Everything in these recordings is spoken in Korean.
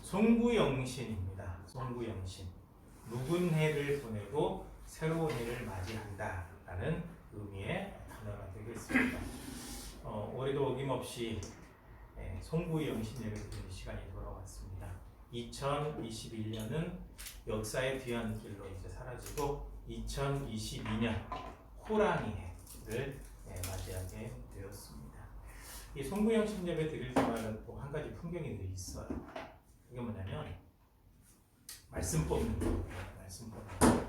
송구영신입니다. 송구영신. 묵은 해를 보내고 새로운 해를 맞이한다라는 의미의 단어가 되겠습니다. 올해도 어김없이 송구영신 예배 드리는 시간이 돌아왔습니다. 2021년은 역사의 뒤안길로 이제 사라지고 2022년 호랑이 해를 맞이하게 되었습니다. 이 송구영신 예배 드릴 때마다 또 한 가지 풍경이 늘 있어요. 그게 뭐냐면 말씀 뽑는 거예요. 말씀 뽑는 거.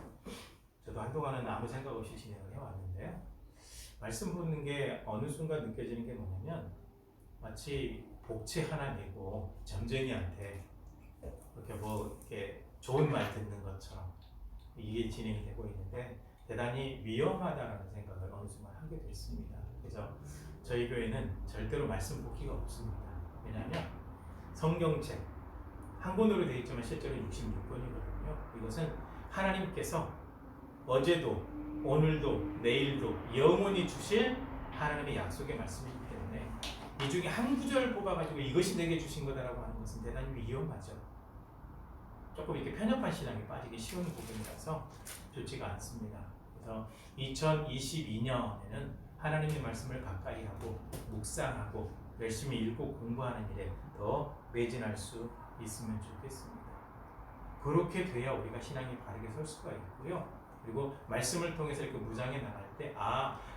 저도 한동안은 아무 생각 없이 진행을 해왔는데요. 말씀 뽑는 게 어느 순간 느껴지는 게 뭐냐면 마치 복채 하나 내고 점쟁이한테 이렇게 좋은 말 듣는 것처럼 이게 진행이 되고 있는데 대단히 위험하다는 생각을 어느 순간 하게 됐습니다. 그래서 저희 교회는 절대로 말씀 뽑기가 없습니다. 왜냐하면 성경책 한 권으로 되어 있지만 실제로 66권이거든요. 이것은 하나님께서 어제도 오늘도 내일도 영원히 주실 하나님의 약속의 말씀이기 때문에 이 중에 한 구절을 뽑아가지고 이것이 내게 주신 거다라고 하는 것은 대단히 위험하죠. 조금 이렇게 편협한 신앙에 빠지기 쉬운 부분이라서 좋지가 않습니다. 그래서 2022년에는 하나님의 말씀을 가까이 하고 묵상하고 열심히 읽고 공부하는 일에 더 매진할 수 있으면 좋겠습니다. 그렇게 돼야 우리가 신앙이 바르게 설 수가 있고요. 그리고 말씀을 통해서 이렇게 무장해 나갈 때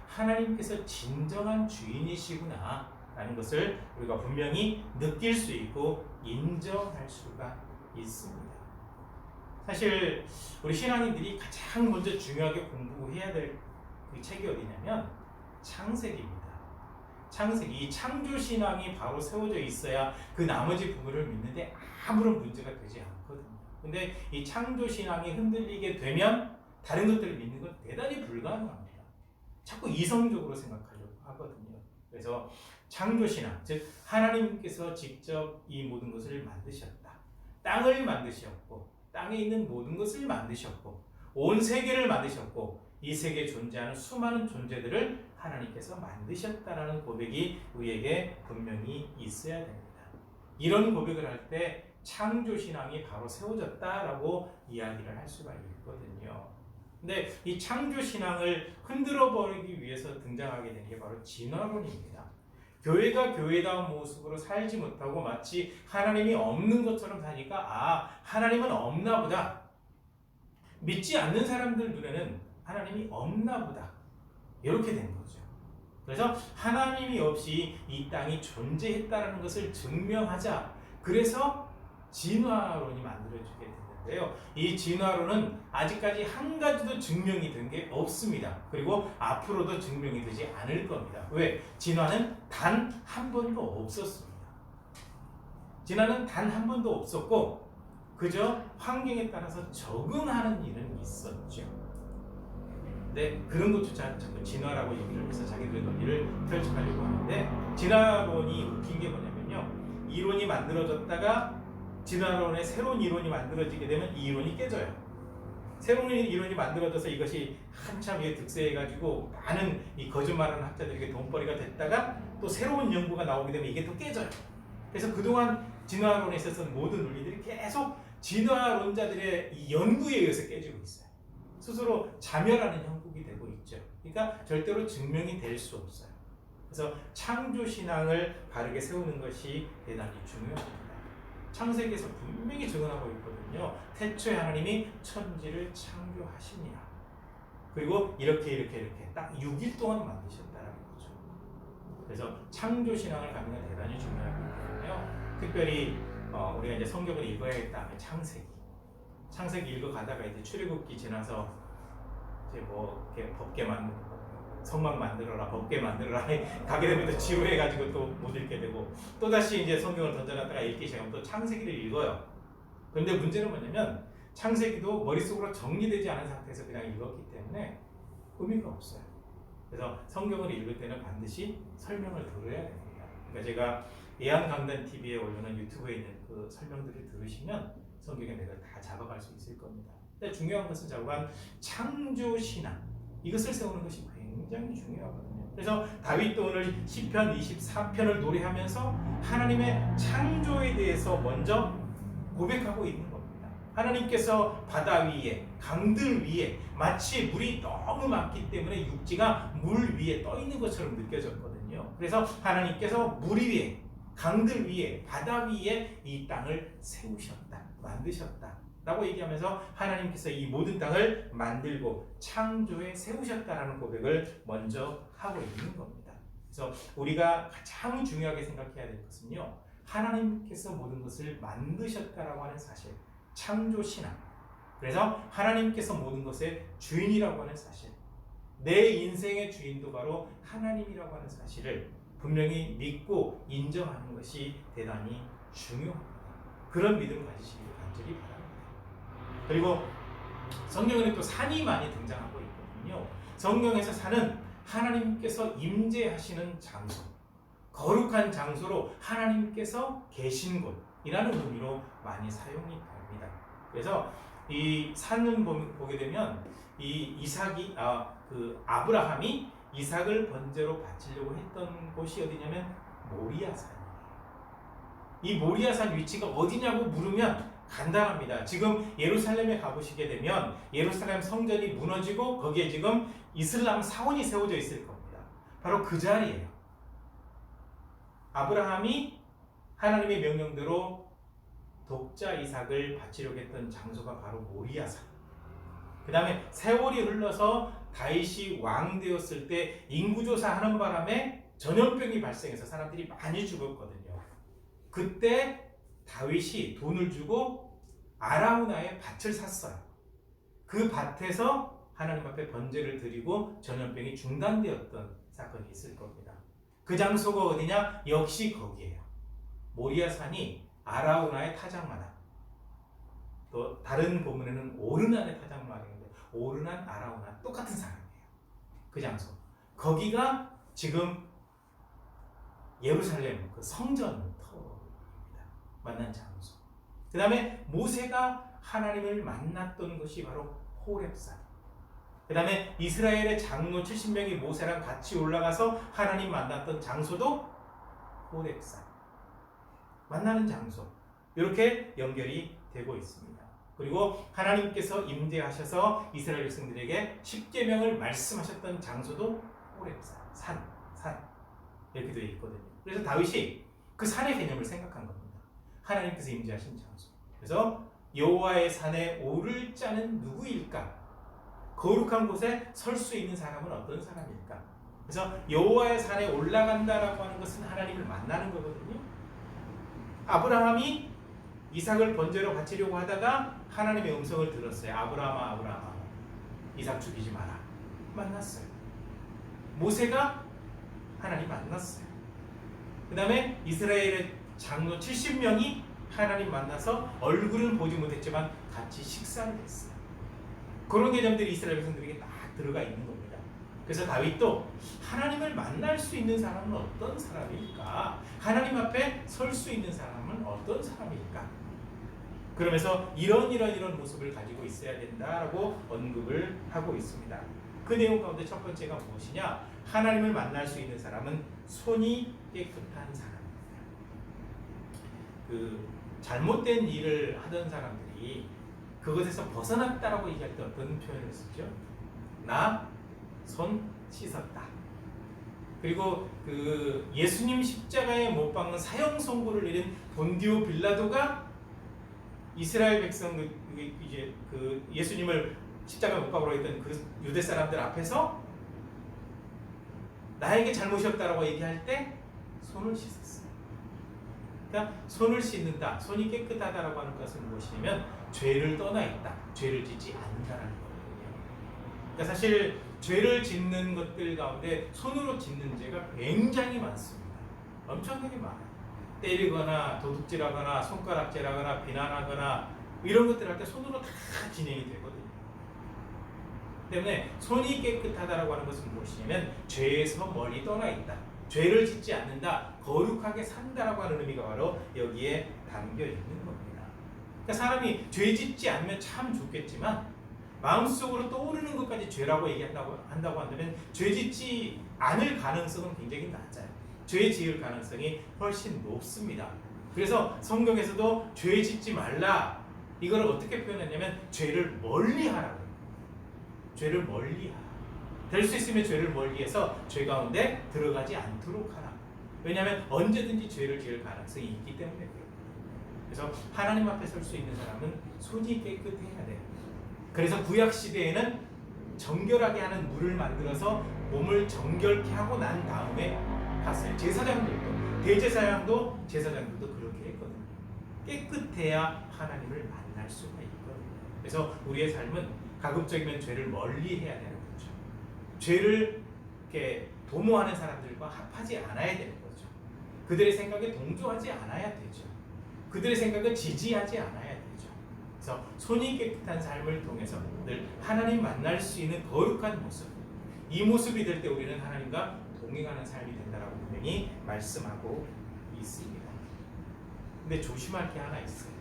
하나님께서 진정한 주인이시구나 라는 것을 우리가 분명히 느낄 수 있고 인정할 수가 있습니다. 사실 우리 신앙인들이 가장 먼저 중요하게 공부해야 될 그 책이 어디냐면 창세기입니다. 창세기, 이 창조신앙이 바로 세워져 있어야 그 나머지 부분을 믿는데 아무런 문제가 되지 않거든요. 근데 이 창조신앙이 흔들리게 되면 다른 것들을 믿는 건 대단히 불가능합니다. 자꾸 이성적으로 생각하려고 하거든요. 그래서 창조신앙, 즉 하나님께서 직접 이 모든 것을 만드셨다. 땅을 만드셨고 땅에 있는 모든 것을 만드셨고 온 세계를 만드셨고 이 세계에 존재하는 수많은 존재들을 하나님께서 만드셨다라는 고백이 우리에게 분명히 있어야 됩니다. 이런 고백을 할 때 창조신앙이 바로 세워졌다라고 이야기를 할 수가 있거든요. 근데 이 창조신앙을 흔들어버리기 위해서 등장하게 된 게 바로 진화론입니다. 교회가 교회다운 모습으로 살지 못하고 마치 하나님이 없는 것처럼 사니까 하나님은 없나 보다. 믿지 않는 사람들 눈에는 하나님이 없나 보다. 이렇게 된 거죠. 그래서 하나님이 없이 이 땅이 존재했다는 것을 증명하자. 그래서 진화론이 만들어지게 됐는데요. 이 진화론은 아직까지 한 가지도 증명이 된 게 없습니다. 그리고 앞으로도 증명이 되지 않을 겁니다. 왜? 진화는 단 한 번도 없었습니다. 진화는 단 한 번도 없었고 그저 환경에 따라서 적응하는 일은 있었죠. 근데 그런 것조차 자꾸 진화라고 얘기를 해서 자기들의 논리를 펼쳐가려고 하는데 진화론이 웃긴 게 뭐냐면요. 이론이 만들어졌다가 진화론의 새로운 이론이 만들어지게 되면 이 이론이 깨져요. 새로운 이론이 만들어져서 이것이 한참 득세해가지고 많은 이 거짓말하는 학자들에게 돈벌이가 됐다가 또 새로운 연구가 나오게 되면 이게 또 깨져요. 그래서 그동안 진화론에 있어서 모든 논리들이 계속 진화론자들의 이 연구에 의해서 깨지고 있어요. 스스로 자멸하는 형국이 되고 있죠. 그러니까 절대로 증명이 될 수 없어요. 그래서 창조신앙을 바르게 세우는 것이 대단히 중요합니다. 창세기에서 분명히 증언하고 있거든요. 태초에 하나님이 천지를 창조하시니라. 그리고 이렇게 딱 6일 동안 만드셨다는 거죠. 그래서 창조신앙을 갖는 건 대단히 중요하기 때문에요. 특별히 우리가 이제 성경을 읽어야겠다 하면 창세기 읽어가다가 이제 출애굽기 지나서 이제 이렇게 법계 만들고 성막 만들어라 법계 만들어라 가게 되면 또 지루해가지고 또 못 읽게 되고 또 다시 이제 성경을 던져놨다가 읽기 시작하면 또 창세기를 읽어요. 그런데 문제는 뭐냐면 창세기도 머릿속으로 정리되지 않은 상태에서 그냥 읽었기 때문에 의미가 없어요. 그래서 성경을 읽을 때는 반드시 설명을 들어야 됩니다. 그러니까 제가 예한강단TV에 올려놓은 유튜브에 있는 그 설명들을 들으시면 성경의 맥을 다 잡아갈 수 있을 겁니다. 근데 중요한 것은 자꾸만 창조신앙 이것을 세우는 것이 굉장히 중요하거든요. 그래서 다윗도 오늘 시편 24편을 노래하면서 하나님의 창조에 대해서 먼저 고백하고 있는 겁니다. 하나님께서 바다 위에, 강들 위에 마치 물이 너무 많기 때문에 육지가 물 위에 떠 있는 것처럼 느껴졌거든요. 그래서 하나님께서 물 위에, 강들 위에, 바다 위에 이 땅을 세우셨다, 만드셨다 라고 얘기하면서 하나님께서 이 모든 땅을 만들고 창조해 세우셨다라는 고백을 먼저 하고 있는 겁니다. 그래서 우리가 가장 중요하게 생각해야 될 것은요, 하나님께서 모든 것을 만드셨다라고 하는 사실, 창조 신앙. 그래서 하나님께서 모든 것의 주인이라고 하는 사실, 내 인생의 주인도 바로 하나님이라고 하는 사실을 분명히 믿고 인정하는 것이 대단히 중요합니다. 그런 믿음을 가지시기를 간절히 바랍니다. 그리고 성경에는 또 산이 많이 등장하고 있거든요. 성경에서 산은 하나님께서 임재하시는 장소, 거룩한 장소로 하나님께서 계신 곳이라는 의미로 많이 사용이 됩니다. 그래서 이 산을 보게 되면 이 아브라함이 이삭을 번제로 바치려고 했던 곳이 어디냐면 모리아산이에요. 이 모리아산 위치가 어디냐고 물으면 간단합니다. 지금 예루살렘에 가보시게 되면 예루살렘 성전이 무너지고 거기에 지금 이슬람 사원이 세워져 있을 겁니다. 바로 그 자리예요. 아브라함이 하나님의 명령대로 독자 이삭을 바치려고 했던 장소가 바로 모리아산. 그 다음에 세월이 흘러서 다윗이 왕 되었을 때 인구조사하는 바람에 전염병이 발생해서 사람들이 많이 죽었거든요. 그때 다윗이 돈을 주고 아라우나의 밭을 샀어요. 그 밭에서 하나님 앞에 번제를 드리고 전염병이 중단되었던 사건이 있을 겁니다. 그 장소가 어디냐? 역시 거기에요. 모리아산이 아라우나의 타작마당. 또 다른 본문에는 오르난의 타작마당인데 오르난 아라우나 똑같은 사람이에요. 그 장소. 거기가 지금 예루살렘 그 성전터입니다. 만난 장소. 그 다음에 모세가 하나님을 만났던 것이 바로 호렙산. 그 다음에 이스라엘의 장로 70명이 모세랑 같이 올라가서 하나님 만났던 장소도 호렙산. 만나는 장소. 이렇게 연결이 되고 있습니다. 그리고 하나님께서 임재하셔서 이스라엘 백성들에게 십계명을 말씀하셨던 장소도 호렙산, 산 이렇게 되어 있거든요. 그래서 다윗이 그 산의 개념을 생각한 겁니다. 하나님께서 임재하신 장소. 그래서 여호와의 산에 오를 자는 누구일까? 거룩한 곳에 설 수 있는 사람은 어떤 사람일까? 그래서 여호와의 산에 올라간다라고 하는 것은 하나님을 만나는 거거든요. 아브라함이 이삭을 번제로 바치려고 하다가 하나님의 음성을 들었어요. 아브라함아, 아브라함아, 이삭 죽이지 마라. 만났어요. 모세가 하나님 만났어요. 그 다음에 이스라엘의 장로 70명이 하나님 만나서 얼굴은 보지 못했지만 같이 식사를 했어요. 그런 개념들이 이스라엘 백성들에게 딱 들어가 있는 겁니다. 그래서 다윗도 하나님을 만날 수 있는 사람은 어떤 사람일까? 하나님 앞에 설 수 있는 사람은 어떤 사람일까? 그러면서 이런 모습을 가지고 있어야 된다라고 언급을 하고 있습니다. 그 내용 가운데 첫 번째가 무엇이냐? 하나님을 만날 수 있는 사람은 손이 깨끗한 사람입니다. 잘못된 일을 하던 사람들이 그것에서 벗어났다라고 얘기할 때 어떤 표현을 쓰죠? 나 손 씻었다. 그리고 예수님 십자가에 못 박는 사형 선고를 내린 본디오 빌라도가 이스라엘 백성 예수님을 십자가에 못 박으러 했던 그 유대 사람들 앞에서 나에게 잘못이 없다라고 얘기할 때 손을 씻었어요. 그러니까 손을 씻는다, 손이 깨끗하다라고 하는 것은 무엇이냐면 죄를 떠나 있다, 죄를 짓지 않는다라는 거거든요. 그러니까 사실 죄를 짓는 것들 가운데 손으로 짓는 죄가 굉장히 많습니다. 엄청나게 많아요. 때리거나 도둑질하거나 손가락질하거나 비난하거나 이런 것들 할 때 손으로 다 진행이 되거든요. 때문에 손이 깨끗하다라고 하는 것은 무엇이냐면 죄에서 멀리 떠나 있다, 죄를 짓지 않는다, 거룩하게 산다라고 하는 의미가 바로 여기에 담겨 있는 겁니다. 그러니까 사람이 죄 짓지 않으면 참 좋겠지만 마음속으로 떠오르는 것까지 죄라고 얘기한다고 한다면 죄 짓지 않을 가능성은 굉장히 낮아요. 죄 지을 가능성이 훨씬 높습니다. 그래서 성경에서도 죄 짓지 말라. 이걸 어떻게 표현했냐면 죄를 멀리하라고. 죄를 멀리하라. 될 수 있으면 죄를 멀리해서 죄 가운데 들어가지 않도록 하라. 왜냐하면 언제든지 죄를 지을 가능성이 있기 때문에 그래요. 그래서 하나님 앞에 설 수 있는 사람은 손이 깨끗해야 돼요. 그래서 구약 시대에는 정결하게 하는 물을 만들어서 몸을 정결케 하고 난 다음에 갔어요. 제사장들도 제사장들도 그렇게 했거든요. 깨끗해야 하나님을 만날 수가 있거든요. 그래서 우리의 삶은 가급적이면 죄를 멀리 해야 되는 거죠. 죄를 이렇게 도모하는 사람들과 합하지 않아야 되는 거죠. 그들의 생각에 동조하지 않아야 되죠. 그들의 생각을 지지하지 않아야 되죠. 그래서 손이 깨끗한 삶을 통해서 늘 하나님 만날 수 있는 거룩한 모습, 이 모습이 될 때 우리는 하나님과 동행하는 삶이 된다라고 분명히 말씀하고 있습니다. 근데 조심할 게 하나 있어요.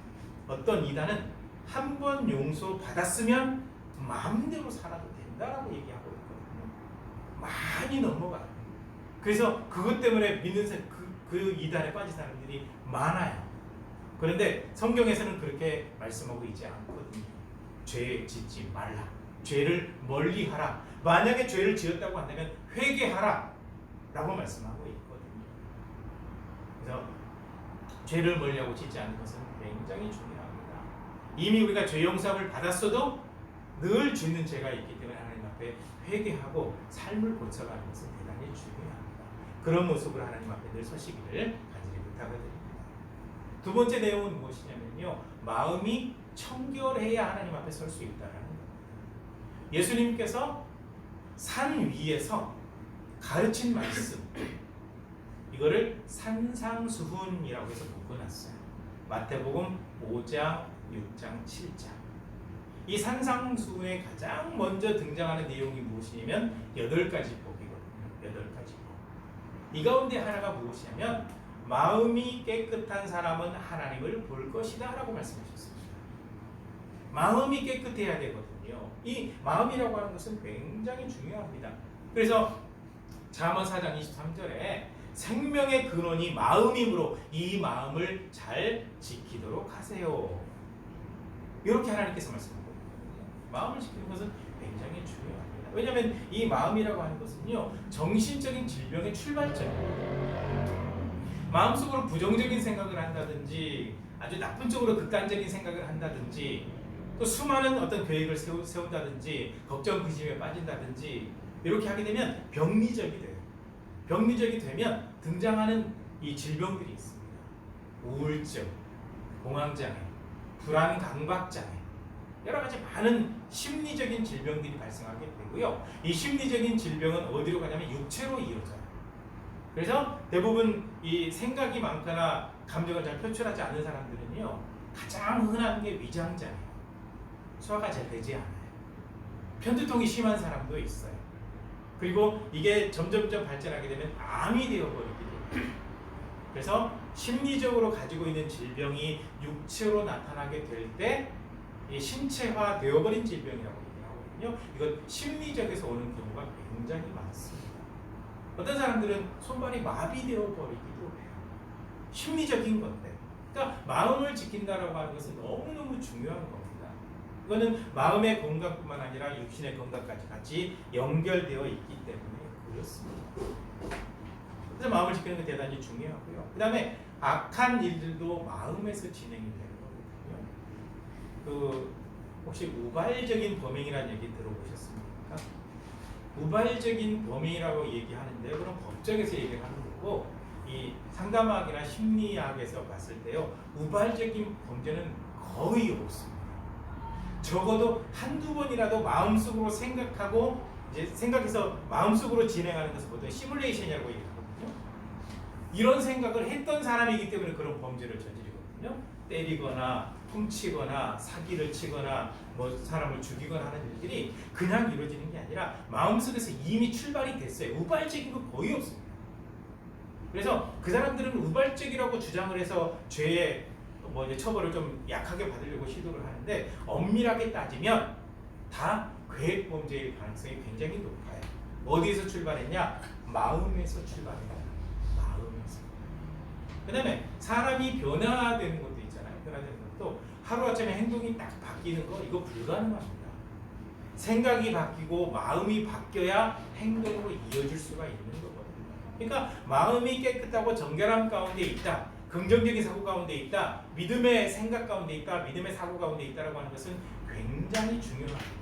어떤 이단은 한 번 용서 받았으면 마음대로 살아도 된다라고 얘기하고 있거든요. 많이 넘어가요. 그래서 그것 때문에 믿는 그 이단에 빠진 사람들이 많아요. 그런데 성경에서는 그렇게 말씀하고 있지 않거든요. 죄 짓지 말라. 죄를 멀리하라. 만약에 죄를 지었다고 한다면 회개하라 라고 말씀하고 있거든요. 그래서 죄를 멀리하고 짓지 않는 것은 굉장히 중요합니다. 이미 우리가 죄 용서를 받았어도 늘 짓는 죄가 있기 때문에 하나님 앞에 회개하고 삶을 고쳐가는 것은 대단히 중요합니다. 그런 모습으로 하나님 앞에 늘 서시기를 간절히 부탁을 드립니다. 두 번째 내용은 무엇이냐면요, 마음이 청결해야 하나님 앞에 설 수 있다는 겁니다. 예수님께서 산 위에서 가르친 말씀, 이거를 산상수훈이라고 해서 묶어놨어요. 마태복음 5장, 6장, 7장. 이 산상수훈에 가장 먼저 등장하는 내용이 무엇이냐면 8가지 법이거든요. 8가지 법. 이 가운데 하나가 무엇이냐면 마음이 깨끗한 사람은 하나님을 볼 것이다 라고 말씀하셨습니다. 마음이 깨끗해야 되거든요. 이 마음이라고 하는 것은 굉장히 중요합니다. 그래서 잠언 4장 23절에 생명의 근원이 마음이므로 이 마음을 잘 지키도록 하세요. 이렇게 하나님께서 말씀하고 있거든요. 마음을 지키는 것은 굉장히 중요합니다. 왜냐하면 이 마음이라고 하는 것은요, 정신적인 질병의 출발점입니다. 마음속으로 부정적인 생각을 한다든지 아주 나쁜 쪽으로 극단적인 생각을 한다든지 또 수많은 어떤 계획을 세운다든지 걱정 근심에 빠진다든지 이렇게 하게 되면 병리적이 돼요. 병리적이 되면 등장하는 이 질병들이 있습니다. 우울증, 공황장애, 불안강박장애, 여러 가지 많은 심리적인 질병들이 발생하게 되고요. 이 심리적인 질병은 어디로 가냐면 육체로 이어져요. 그래서 대부분 이 생각이 많거나 감정을 잘 표출하지 않는 사람들은요, 가장 흔한 게 위장장애예요. 소화가 잘 되지 않아요. 편두통이 심한 사람도 있어요. 그리고 이게 점점점 발전하게 되면 암이 되어버리게 돼요. 그래서 심리적으로 가지고 있는 질병이 육체로 나타나게 될 때 이 신체화 되어버린 질병이라고 얘기하거든요. 이건 심리적에서 오는 경우가 굉장히 많습니다. 어떤 사람들은 손발이 마비되어 버리기도 해요. 심리적인 건데. 그러니까 마음을 지킨다라고 하는 것은 너무너무 중요한 겁니다. 이거는 마음의 건강뿐만 아니라 육신의 건강까지 같이 연결되어 있기 때문에 그렇습니다. 그래서 마음을 지키는 게 대단히 중요하고요. 그 다음에 악한 일들도 마음에서 진행이 되는 거거든요. 혹시 우발적인 범행이라는 얘기 들어보셨습니까? 우발적인 범행이라고 얘기하는데 그럼 법정에서 얘기를 하는 거고, 이 상담학이나 심리학에서 봤을 때요, 우발적인 범죄는 거의 없습니다. 적어도 한두 번이라도 마음속으로 생각하고 이제 생각해서 마음속으로 진행하는 것을 보통 시뮬레이션이라고 얘기하거든요. 이런 생각을 했던 사람이기 때문에 그런 범죄를 저지르거든요. 때리거나 훔치거나 사기를 치거나 뭐 사람을 죽이거나 하는 일들이 그냥 이루어지는 게 아니라 마음속에서 이미 출발이 됐어요. 우발적인 거 거의 없습니다. 그래서 그 사람들은 우발적이라고 주장을 해서 죄의 뭐 이제 처벌을 좀 약하게 받으려고 시도를 하는데, 엄밀하게 따지면 다 계획 범죄일 가능성이 굉장히 높아요. 어디에서 출발했냐? 마음에서 출발해요. 마음에서. 그다음에 사람이 변화되는 것도 있잖아요. 변화되는 것도 하루아침에 행동이 딱 바뀌는 거 이거 불가능합니다. 생각이 바뀌고 마음이 바뀌어야 행동으로 이어질 수가 있는 거거든요. 그러니까 마음이 깨끗하고 정결함 가운데 있다. 긍정적인 사고 가운데 있다. 믿음의 생각 가운데 있다. 믿음의 사고 가운데 있다라고 하는 것은 굉장히 중요합니다.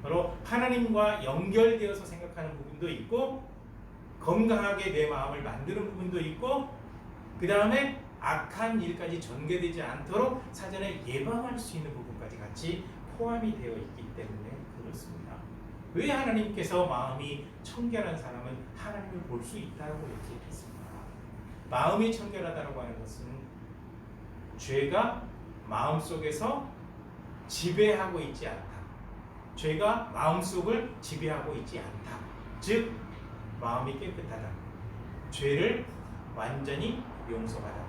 바로 하나님과 연결되어서 생각하는 부분도 있고 건강하게 내 마음을 만드는 부분도 있고 그 다음에 악한 일까지 전개되지 않도록 사전에 예방할 수 있는 부분까지 같이 포함이 되어 있기 때문에 그렇습니다. 왜 하나님께서 마음이 청결한 사람은 하나님을 볼 수 있다고 얘기했습니까? 마음이 청결하다고 하는 것은 죄가 마음속에서 지배하고 있지 않다. 죄가 마음속을 지배하고 있지 않다. 즉 마음이 깨끗하다. 죄를 완전히 용서받았다.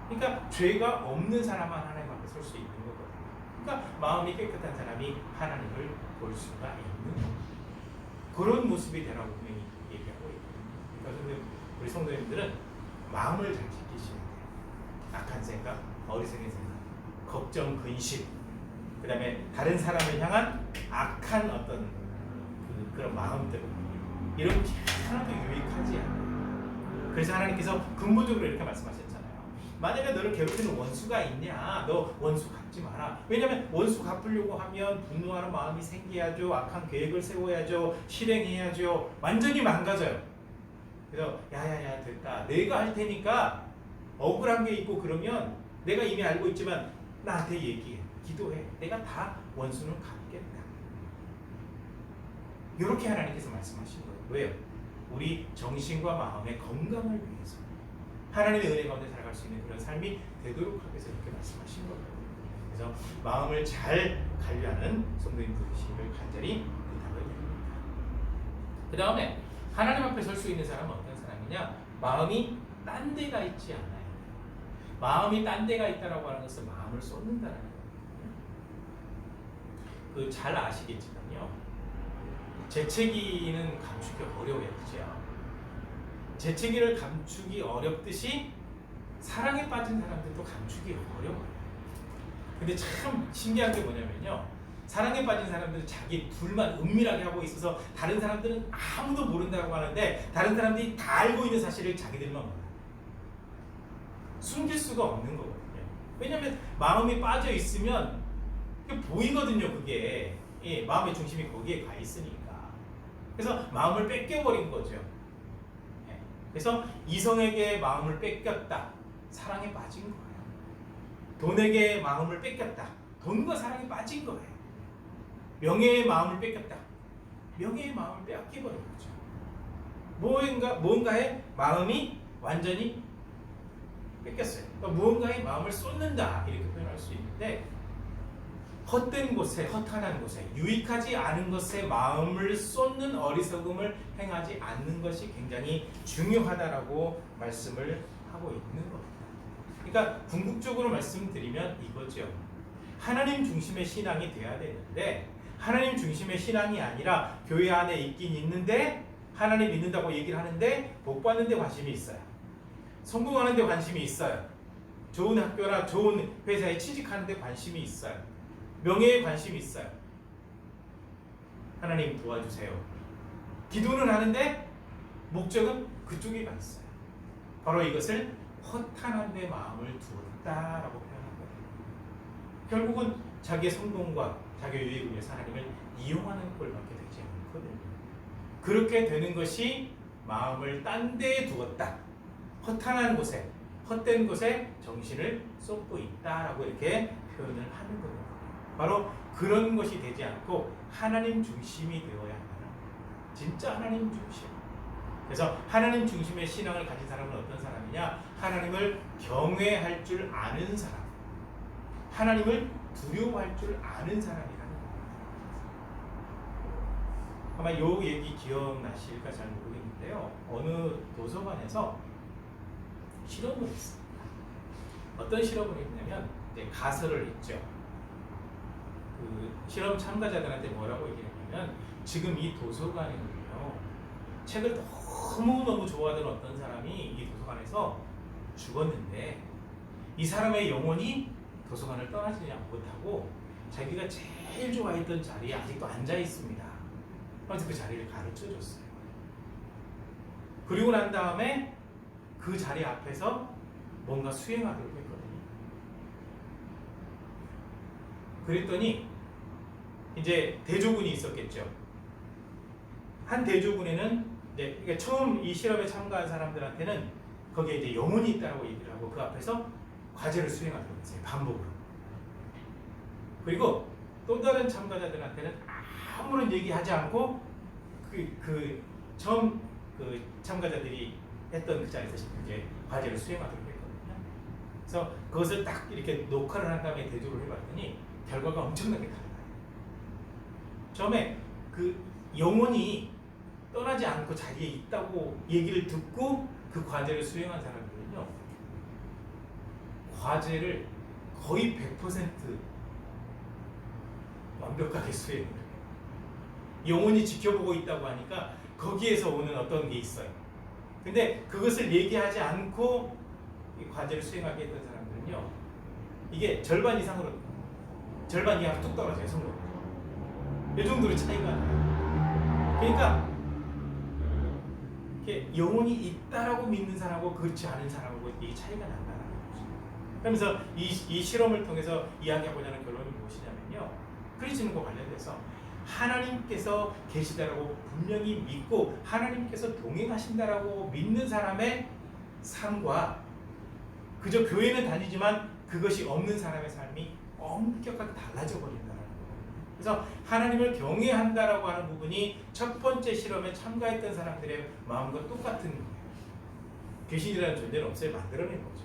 그러니까 죄가 없는 사람만 하나님 앞에 설 수 있는 거거든요. 그러니까 마음이 깨끗한 사람이 하나님을 볼 수가 있는 거예요. 그런 모습이 되라고 분명히 얘기하고 있거든요. 그러니까 우리 성도님들은 마음을 잘 지키시면 돼요. 악한 생각, 어리석은 생각, 걱정, 근심, 그 다음에 다른 사람을 향한 악한 어떤 그런 마음들 이런 게 하나도 유익하지 않아요. 그래서 하나님께서 근본적으로 이렇게 말씀하셨잖아요. 만약에 너를 괴롭히는 원수가 있냐, 너 원수 갚지 마라. 왜냐하면 원수 갚으려고 하면 분노하는 마음이 생겨야죠. 악한 계획을 세워야죠. 실행해야죠. 완전히 망가져요. 그래서 야야야 됐다. 내가 할 테니까 억울한 게 있고 그러면 내가 이미 알고 있지만 나한테 얘기해. 기도해. 내가 다 원수는 갚겠다. 이렇게 하나님께서 말씀하신 거예요. 왜요? 우리 정신과 마음의 건강을 위해서 하나님의 은혜 가운데 살아갈 수 있는 그런 삶이 되도록 하기 위해서 이렇게 말씀하신 거예요. 그래서 마음을 잘 관리하는 성도님 되시기를 간절히 부탁을 드립니다. 그 다음에 하나님 앞에 설 수 있는 사람은 어떤 사람이냐? 마음이 딴 데가 있지 않아요. 마음이 딴 데가 있다라고 하는 것은 마음을 쏟는다는 거예요. 그 잘 아시겠지만요. 재채기는 감추기 어려워요. 그죠? 재채기를 감추기 어렵듯이 사랑에 빠진 사람들도 감추기 어려워요. 근데 참 신기한 게 뭐냐면요. 사랑에 빠진 사람들은 자기 둘만 은밀하게 하고 있어서 다른 사람들은 아무도 모른다고 하는데 다른 사람들이 다 알고 있는 사실을 자기들만 몰라요. 숨길 수가 없는 거거든요. 왜냐하면 마음이 빠져 있으면 보이거든요. 그게 예, 마음의 중심이 거기에 가 있으니까. 그래서 마음을 뺏겨버린 거죠. 예, 그래서 이성에게 마음을 뺏겼다. 사랑에 빠진 거예요. 돈에게 마음을 뺏겼다. 돈과 사랑에 빠진 거예요. 명예의 마음을 뺏겼다. 명예의 마음을 빼앗겨버린 거죠. 무언가에 마음이 완전히 뺏겼어요. 그러니까 무언가에 마음을 쏟는다 이렇게 표현할 수 있는데 헛된 곳에, 허탄한 곳에, 유익하지 않은 것에 마음을 쏟는 어리석음을 행하지 않는 것이 굉장히 중요하다라고 말씀을 하고 있는 겁니다. 그러니까 궁극적으로 말씀드리면 이거죠. 하나님 중심의 신앙이 돼야 되는데 하나님 중심의 신앙이 아니라 교회 안에 있긴 있는데 하나님 믿는다고 얘기를 하는데 복 받는 데 관심이 있어요. 성공하는 데 관심이 있어요. 좋은 학교나 좋은 회사에 취직하는 데 관심이 있어요. 명예에 관심이 있어요. 하나님 도와주세요. 기도는 하는데 목적은 그쪽에 가 있어요. 바로 이것을 허탄한 데 마음을 두었다라고 표현한 거예요. 결국은 자기의 성공과 자기의 유익을 위해서 하나님을 이용하는 꼴밖에 되지 않거든요. 그렇게 되는 것이 마음을 딴 데에 두었다. 허탄한 곳에, 헛된 곳에 정신을 쏟고 있다라고 이렇게 표현을 하는 거예요. 바로 그런 것이 되지 않고 하나님 중심이 되어야 한다는 거예요. 진짜 하나님 중심. 그래서 하나님 중심의 신앙을 가진 사람은 어떤 사람이냐? 하나님을 경외할 줄 아는 사람. 하나님을 두려워할 줄 아는 사람이라는 겁니다. 아마 이 얘기 기억나실까 잘 모르겠는데요. 어느 도서관에서 실험을 했습니다. 어떤 실험을 했냐면 이제 가설을 했죠. 그 실험 참가자들한테 뭐라고 얘기했냐면 지금 이 도서관에는요 책을 너무너무 좋아하던 어떤 사람이 이 도서관에서 죽었는데 이 사람의 영혼이 도서관을 떠나지 못하고 자기가 제일 좋아했던 자리에 아직도 앉아 있습니다. 그래서 그 자리를 가르쳐 줬어요. 그리고 난 다음에 그 자리 앞에서 뭔가 수행하도록 했거든요. 그랬더니 이제 대조군이 있었겠죠. 한 대조군에는 이제 그러니까 처음 이 실험에 참가한 사람들한테는 거기에 이제 영혼이 있다고 얘기를 하고 그 앞에서 과제를 수행하도록 했어요. 반복으로. 그리고 또 다른 참가자들한테는 아무런 얘기하지 않고 처음 참가자들이 했던 그 자리에서 이제 과제를 수행하도록 했거든요. 그래서 그것을 딱 이렇게 녹화를 한 다음에 대조를 해봤더니 결과가 엄청나게 달라요. 처음에 그 영혼이 떠나지 않고 자리에 있다고 얘기를 듣고 그 과제를 수행한 사람들은요, 과제를 거의 100% 완벽하게 수행을 해요. 영혼이 지켜보고 있다고 하니까 거기에서 오는 어떤 게 있어요. 근데 그것을 얘기하지 않고 이 과제를 수행하게 했던 사람들은요, 이게 절반 이상으로, 절반 이하로 뚝 떨어져요, 성공. 이 정도로 차이가 나요. 그러니까 이게 영혼이 있다라고 믿는 사람하고 그렇지 않은 사람하고 이 차이가 난다는 거죠. 그러면서 이 실험을 통해서 이야기하고자 하는 결론이 무엇이냐면요, 크리스천과 관련돼서 하나님께서 계시다라고 분명히 믿고 하나님께서 동행하신다라고 믿는 사람의 삶과 그저 교회는 다니지만 그것이 없는 사람의 삶이 엄격하게 달라져 버린다는 거예요. 그래서 하나님을 경외한다라고 하는 부분이 첫 번째 실험에 참가했던 사람들의 마음과 똑같은 거예요. 귀신이라는 존재는 없어요. 만들어낸 거죠.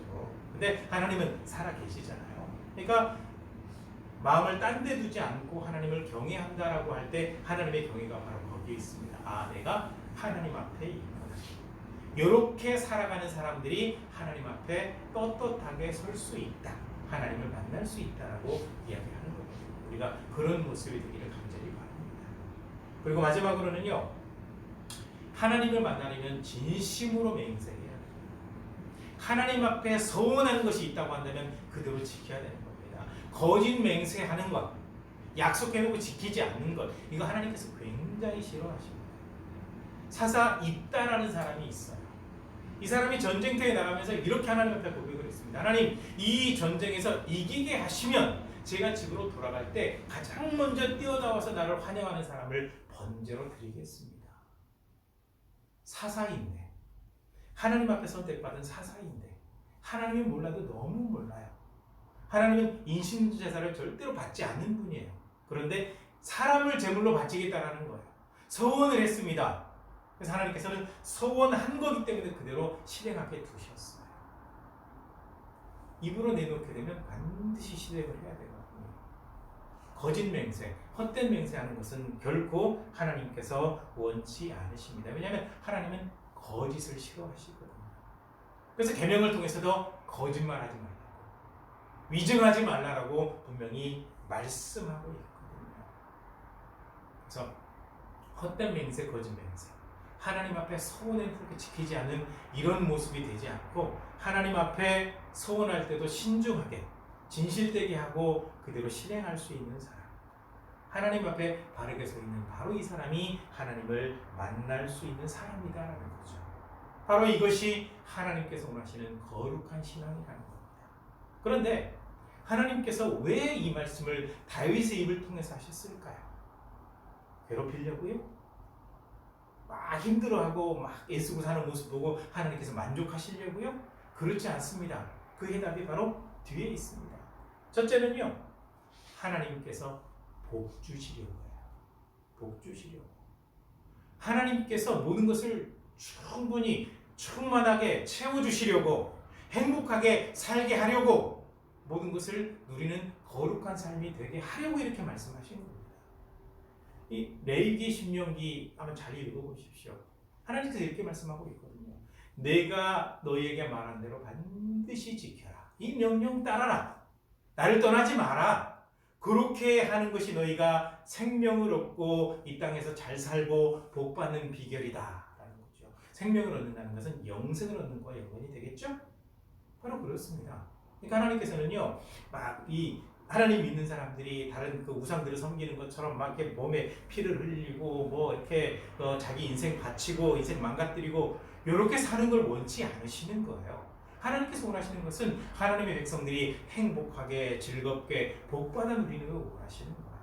근데 하나님은 살아 계시잖아요. 그러니까 마음을 딴 데 두지 않고 하나님을 경외한다라고 할 때 하나님의 경외가 바로 거기에 있습니다. 아, 내가 하나님 앞에 있구나. 이렇게 살아가는 사람들이 하나님 앞에 떳떳하게 설 수 있다. 하나님을 만날 수 있다라고 이야기하는 거예요. 우리가 그런 모습이 되기를 간절히 바랍니다. 그리고 마지막으로는요, 하나님을 만나려면 진심으로 맹세해야 돼요. 하나님 앞에 서원하는 것이 있다고 한다면 그대로 지켜야 되는 겁니다. 거짓 맹세하는 것, 약속해놓고 지키지 않는 것, 이거 하나님께서 굉장히 싫어하십니다. 사사 입다라는 사람이 있어요. 이 사람이 전쟁터에 나가면서 이렇게 하나님 앞에 고백을 했습니다. 하나님, 이 전쟁에서 이기게 하시면 제가 집으로 돌아갈 때 가장 먼저 뛰어나와서 나를 환영하는 사람을 번제로 드리겠습니다. 사사인데, 하나님 앞에 선택받은 사사인데 하나님이 몰라도 너무 몰라요. 하나님은 인신제사를 절대로 받지 않는 분이에요. 그런데 사람을 제물로 바치겠다라는 거예요. 서원을 했습니다. 그래서 하나님께서는 서원한 거기 때문에 그대로 실행하게 두셨어요. 입으로 내놓게 되면 반드시 실행을 해야 되거든요. 거짓 맹세, 헛된 맹세하는 것은 결코 하나님께서 원치 않으십니다. 왜냐하면 하나님은 거짓을 싫어하시거든요. 그래서 계명을 통해서도 거짓말하지 말라고, 위증하지 말라라고 분명히 말씀하고 있거든요. 그래서 헛된 맹세, 거짓 맹세, 하나님 앞에 서원을 그렇게 지키지 않는 이런 모습이 되지 않고 하나님 앞에 서원할 때도 신중하게 진실되게 하고 그대로 실행할 수 있는 사람, 하나님 앞에 바르게 서 있는 바로 이 사람이 하나님을 만날 수 있는 사람이다라는 거죠. 바로 이것이 하나님께서 원하시는 거룩한 신앙이라는 겁니다. 그런데 하나님께서 왜 이 말씀을 다윗의 입을 통해서 하셨을까요? 괴롭히려고요? 막 힘들어하고 막 애쓰고 사는 모습 보고 하나님께서 만족하시려고요? 그렇지 않습니다. 그 해답이 바로 뒤에 있습니다. 첫째는요, 하나님께서 복 주시려고요. 복 주시려고. 하나님께서 모든 것을 충분히 충만하게 채워주시려고, 행복하게 살게 하려고, 모든 것을 누리는 거룩한 삶이 되게 하려고 이렇게 말씀하시는 겁니다. 이 레위기, 신명기 한번 잘 읽어보십시오. 하나님께서 이렇게 말씀하고 있거든요. 내가 너희에게 말한 대로 반드시 지켜라. 이 명령 따라라. 나를 떠나지 마라. 그렇게 하는 것이 너희가 생명을 얻고 이 땅에서 잘 살고 복받는 비결이다 라는 거죠. 생명을 얻는다는 것은 영생을 얻는 거와 연관이 되겠죠? 바로 그렇습니다. 그러니까 하나님께서는요, 막 이 하나님 믿는 사람들이 다른 그 우상들을 섬기는 것처럼 막 이렇게 몸에 피를 흘리고 뭐 이렇게 자기 인생 바치고 인생 망가뜨리고 이렇게 사는 걸 원치 않으시는 거예요. 하나님께서 원하시는 것은 하나님의 백성들이 행복하게 즐겁게 복받아 누리는 걸 원하시는 거예요.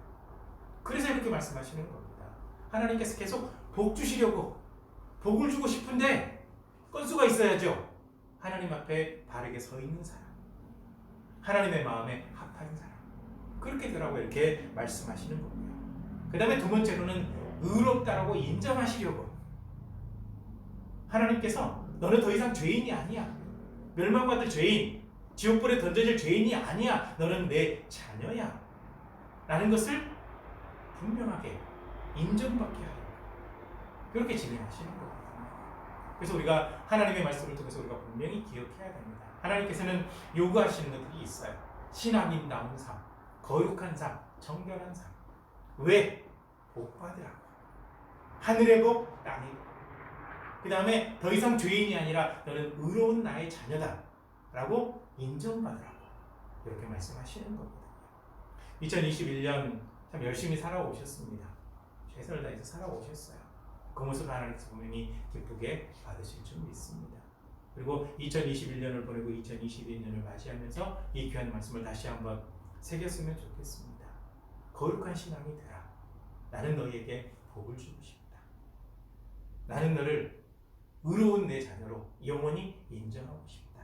그래서 이렇게 말씀하시는 겁니다. 하나님께서 계속 복 주시려고 복을 주고 싶은데 건수가 있어야죠. 하나님 앞에 바르게 서 있는 사람, 하나님의 마음에 합한 사람, 그렇게 되라고 이렇게 말씀하시는 거고요. 그 다음에 두 번째로는 의롭다라고 인정하시려고, 하나님께서 너는 더 이상 죄인이 아니야, 멸망받을 죄인, 지옥불에 던져질 죄인이 아니야, 너는 내 자녀야 라는 것을 분명하게 인정받게 하여 그렇게 진행하시는 겁니다. 그래서 우리가 하나님의 말씀을 통해서 우리가 분명히 기억해야 됩니다. 하나님께서는 요구하시는 것들이 있어요. 신앙인다운 삶, 거룩한 삶, 정결한 삶. 왜? 복 받으라고. 하늘의 복, 땅의 복. 그 다음에 더 이상 죄인이 아니라 너는 의로운 나의 자녀다 라고 인정받으라고 이렇게 말씀하시는 겁니다. 2021년 참 열심히 살아오셨습니다. 최선을 다해서 살아오셨어요. 그 모습을 하나님께서 분명히 기쁘게 받으실 줄 믿습니다. 그리고 2021년을 보내고 2022년을 맞이하면서 이 귀한 말씀을 다시 한번 새겼으면 좋겠습니다. 거룩한 신앙이 되라. 나는 너희에게 복을 주고 싶다. 나는 너를 의로운 내 자녀로 영원히 인정하고 싶다.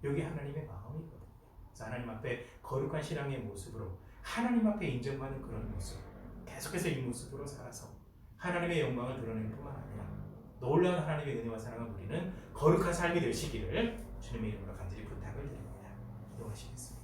이게 하나님의 마음이거든요. 그래서 하나님 앞에 거룩한 신앙의 모습으로 하나님 앞에 인정받는 그런 모습, 계속해서 이 모습으로 살아서 하나님의 영광을 드러내는 뿐만 아니라 놀라운 하나님의 은혜와 사랑을 누리는 거룩한 삶이 되시기를 주님의 이름으로 간절히 부탁을 드립니다. 기도하시겠습니다.